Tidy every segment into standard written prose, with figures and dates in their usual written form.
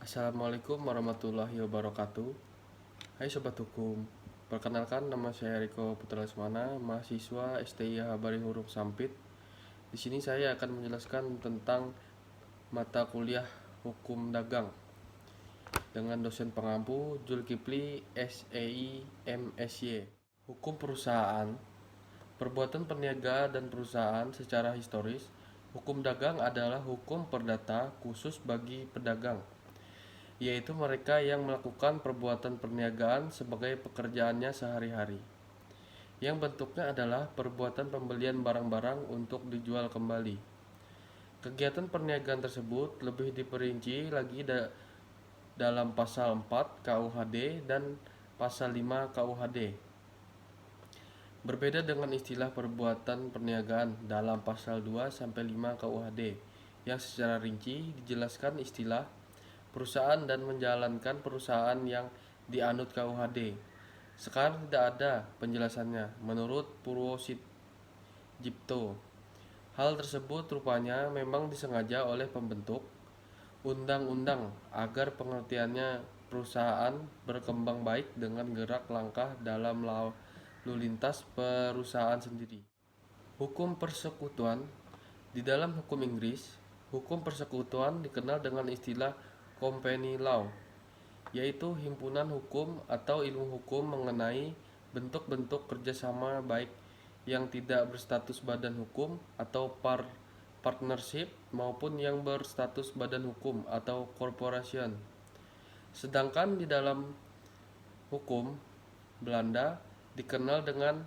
Assalamualaikum warahmatullahi wabarakatuh. Hai Sobat Hukum, perkenalkan nama saya Riko Putra Lesmana, mahasiswa STIA Habari Huruf Sampit. Di sini saya akan menjelaskan tentang mata kuliah Hukum Dagang dengan dosen pengampu Zulkifli SEI MSY. Hukum perusahaan, perbuatan peniaga dan perusahaan secara historis. Hukum dagang adalah hukum perdata khusus bagi pedagang, yaitu mereka yang melakukan perbuatan perniagaan sebagai pekerjaannya sehari-hari, yang bentuknya adalah perbuatan pembelian barang-barang untuk dijual kembali. Kegiatan perniagaan tersebut lebih diperinci lagi dalam pasal 4 KUHD dan pasal 5 KUHD. Berbeda dengan istilah perbuatan perniagaan dalam pasal 2 sampai 5 KUHD yang secara rinci dijelaskan istilah perusahaan dan menjalankan perusahaan yang dianut KUHD. Sekarang tidak ada penjelasannya menurut Purwositjipto. Hal tersebut rupanya memang disengaja oleh pembentuk undang-undang agar pengertiannya perusahaan berkembang baik dengan gerak langkah dalam lalu lintas perusahaan sendiri. Hukum persekutuan. Di dalam hukum Inggris, hukum persekutuan dikenal dengan istilah company law, yaitu himpunan hukum atau ilmu hukum mengenai bentuk-bentuk kerjasama baik yang tidak berstatus badan hukum atau partnership maupun yang berstatus badan hukum atau corporation. Sedangkan di dalam hukum Belanda dikenal dengan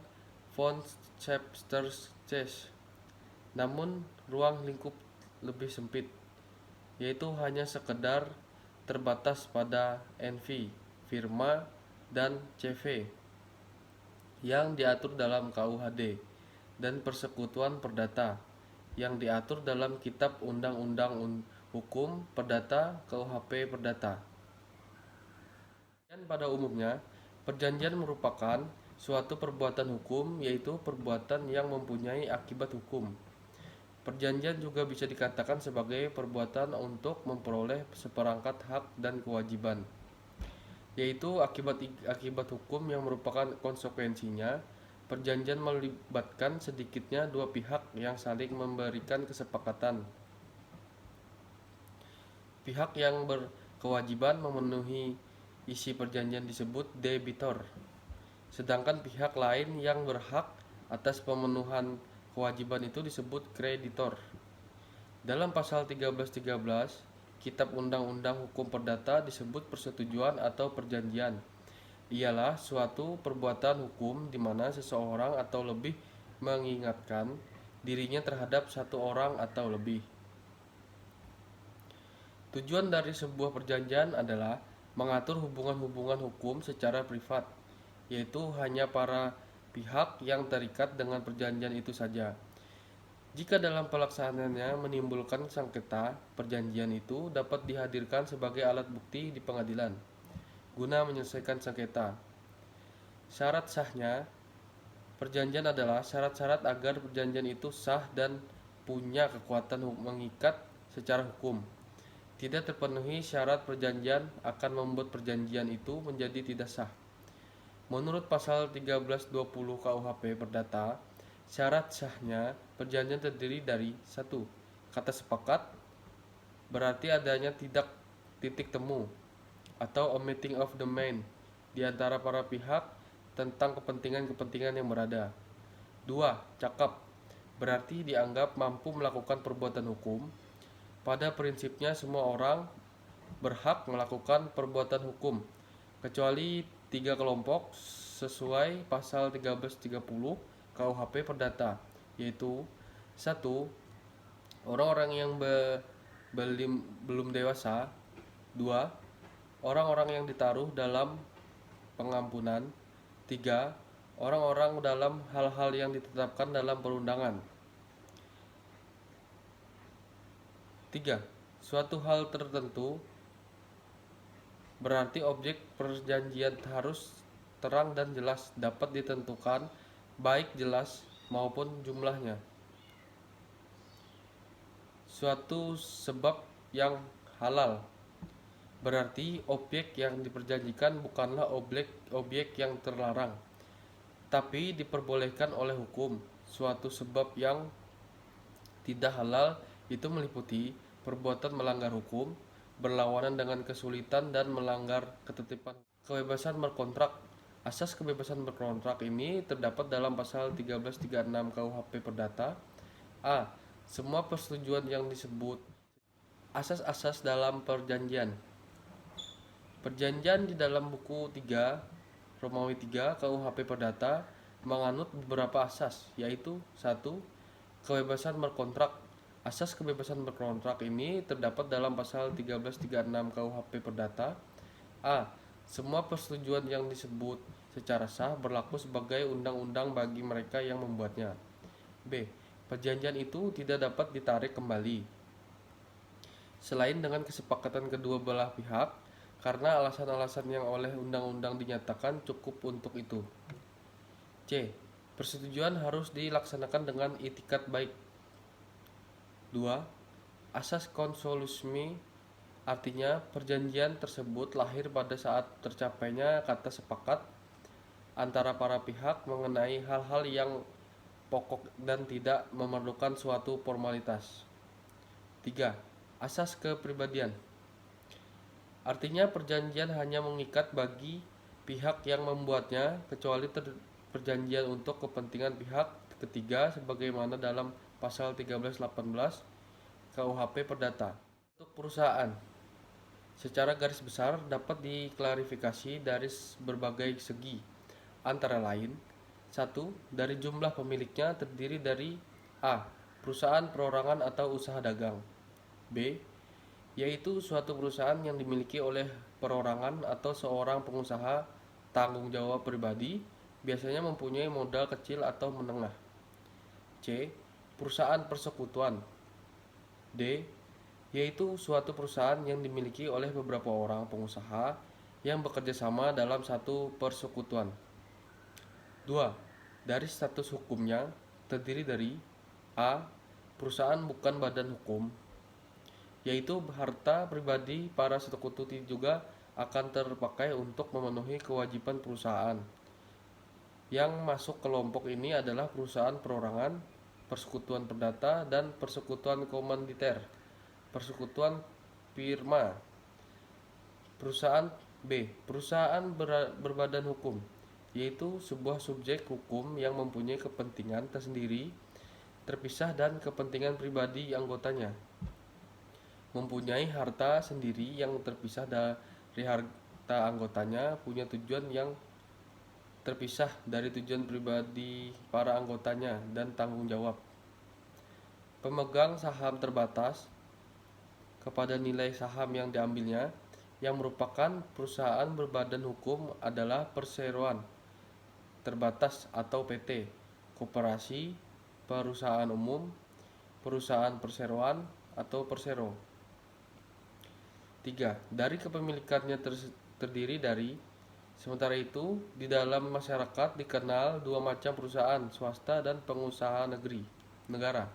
Vonschepstersches, namun ruang lingkup lebih sempit, yaitu hanya sekedar terbatas pada NV, firma, dan CV yang diatur dalam KUHD dan persekutuan perdata yang diatur dalam Kitab Undang-Undang Hukum Perdata KUHP Perdata. Dan pada umumnya, perjanjian merupakan suatu perbuatan hukum, yaitu perbuatan yang mempunyai akibat hukum. Perjanjian juga bisa dikatakan sebagai perbuatan untuk memperoleh seperangkat hak dan kewajiban, yaitu akibat hukum yang merupakan konsekuensinya. Perjanjian melibatkan sedikitnya dua pihak yang saling memberikan kesepakatan. Pihak yang berkewajiban memenuhi isi perjanjian disebut debitor, sedangkan pihak lain yang berhak atas pemenuhan kewajiban itu disebut kreditor. Dalam pasal 1313 Kitab Undang-Undang Hukum Perdata disebut persetujuan atau perjanjian ialah suatu perbuatan hukum di mana seseorang atau lebih mengingatkan dirinya terhadap satu orang atau lebih. Tujuan dari sebuah perjanjian adalah mengatur hubungan-hubungan hukum secara privat, yaitu hanya para pihak yang terikat dengan perjanjian itu saja. Jika dalam pelaksanaannya menimbulkan sengketa, perjanjian itu dapat dihadirkan sebagai alat bukti di pengadilan guna menyelesaikan sengketa. Syarat sahnya perjanjian adalah syarat-syarat agar perjanjian itu sah dan punya kekuatan mengikat secara hukum. Tidak terpenuhi syarat perjanjian akan membuat perjanjian itu menjadi tidak sah. Menurut pasal 1320 KUHP Perdata, syarat sahnya perjanjian terdiri dari 1. Kata sepakat, berarti adanya titik temu atau a meeting of the mind di antara para pihak tentang kepentingan-kepentingan yang berada. 2. Cakap, berarti dianggap mampu melakukan perbuatan hukum. Pada prinsipnya semua orang berhak melakukan perbuatan hukum, kecuali 3 kelompok sesuai pasal 1330 KUHP Perdata, yaitu 1. Orang-orang yang belum dewasa. 2. Orang-orang yang ditaruh dalam pengampunan. 3. Orang-orang dalam hal-hal yang ditetapkan dalam perundangan. 3. Suatu hal tertentu, berarti objek perjanjian harus terang dan jelas dapat ditentukan, baik jelas maupun jumlahnya. Suatu sebab yang halal, Berarti objek yang diperjanjikan bukanlah objek yang terlarang, tapi diperbolehkan oleh hukum. Suatu sebab yang tidak halal itu meliputi perbuatan melanggar hukum, berlawanan dengan kesulitan, dan melanggar ketertiban. Kebebasan berkontrak. Asas kebebasan berkontrak ini terdapat dalam pasal 1336 KUHP Perdata. A. Semua persetujuan yang disebut asas-asas dalam perjanjian. Perjanjian di dalam buku 3 Romawi 3 KUHP Perdata menganut beberapa asas, yaitu 1. Kebebasan berkontrak. Asas kebebasan berkontrak ini terdapat dalam pasal 1336 KUHP Perdata. A. Semua persetujuan yang disebut secara sah berlaku sebagai undang-undang bagi mereka yang membuatnya. B. Perjanjian itu tidak dapat ditarik kembali selain dengan kesepakatan kedua belah pihak, karena alasan-alasan yang oleh undang-undang dinyatakan cukup untuk itu. C. Persetujuan harus dilaksanakan dengan itikat baik. 2. Asas konsolusmi, artinya perjanjian tersebut lahir pada saat tercapainya kata sepakat antara para pihak mengenai hal-hal yang pokok dan tidak memerlukan suatu formalitas. 3. Asas kepribadian, artinya perjanjian hanya mengikat bagi pihak yang membuatnya, kecuali perjanjian untuk kepentingan pihak ketiga sebagaimana dalam pasal 1318 KUHP Perdata. Untuk perusahaan, secara garis besar dapat diklarifikasi dari berbagai segi, antara lain 1. Dari jumlah pemiliknya terdiri dari A. Perusahaan perorangan atau usaha dagang. B. Yaitu suatu perusahaan yang dimiliki oleh perorangan atau seorang pengusaha tanggung jawab pribadi, biasanya mempunyai modal kecil atau menengah. C. Perusahaan persekutuan. D. Yaitu suatu perusahaan yang dimiliki oleh beberapa orang pengusaha yang bekerja sama dalam satu persekutuan. 2. Dari status hukumnya terdiri dari A. Perusahaan bukan badan hukum, yaitu harta pribadi para sekutu juga akan terpakai untuk memenuhi kewajiban perusahaan. Yang masuk kelompok ini adalah perusahaan perorangan, persekutuan perdata, dan persekutuan komanditer, persekutuan firma. Perusahaan B. Perusahaan berbadan hukum, yaitu sebuah subjek hukum yang mempunyai kepentingan tersendiri, terpisah dan kepentingan pribadi anggotanya, mempunyai harta sendiri yang terpisah dari harta anggotanya, punya tujuan yang terpisah dari tujuan pribadi para anggotanya, dan tanggung jawab. Pemegang saham terbatas kepada nilai saham yang diambilnya, yang merupakan perusahaan berbadan hukum adalah perseroan terbatas atau PT, koperasi, perusahaan umum, perusahaan perseroan atau persero. 3. Dari kepemilikannya terdiri dari. Sementara itu, di dalam masyarakat dikenal dua macam perusahaan, swasta dan pengusaha negara.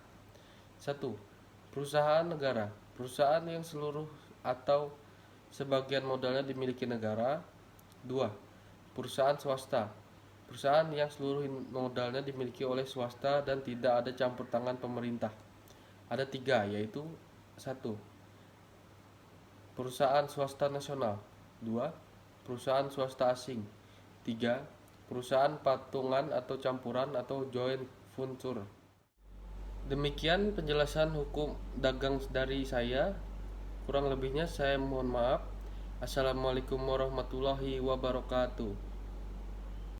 1. Perusahaan negara, perusahaan yang seluruh atau sebagian modalnya dimiliki negara. 2. Perusahaan swasta, perusahaan yang seluruh modalnya dimiliki oleh swasta dan tidak ada campur tangan pemerintah. Ada 3, yaitu 1. Perusahaan swasta nasional. 2. Perusahaan swasta asing. 3. Perusahaan patungan atau campuran atau joint venture. Demikian penjelasan hukum dagang dari saya. Kurang lebihnya saya mohon maaf. Assalamualaikum warahmatullahi wabarakatuh.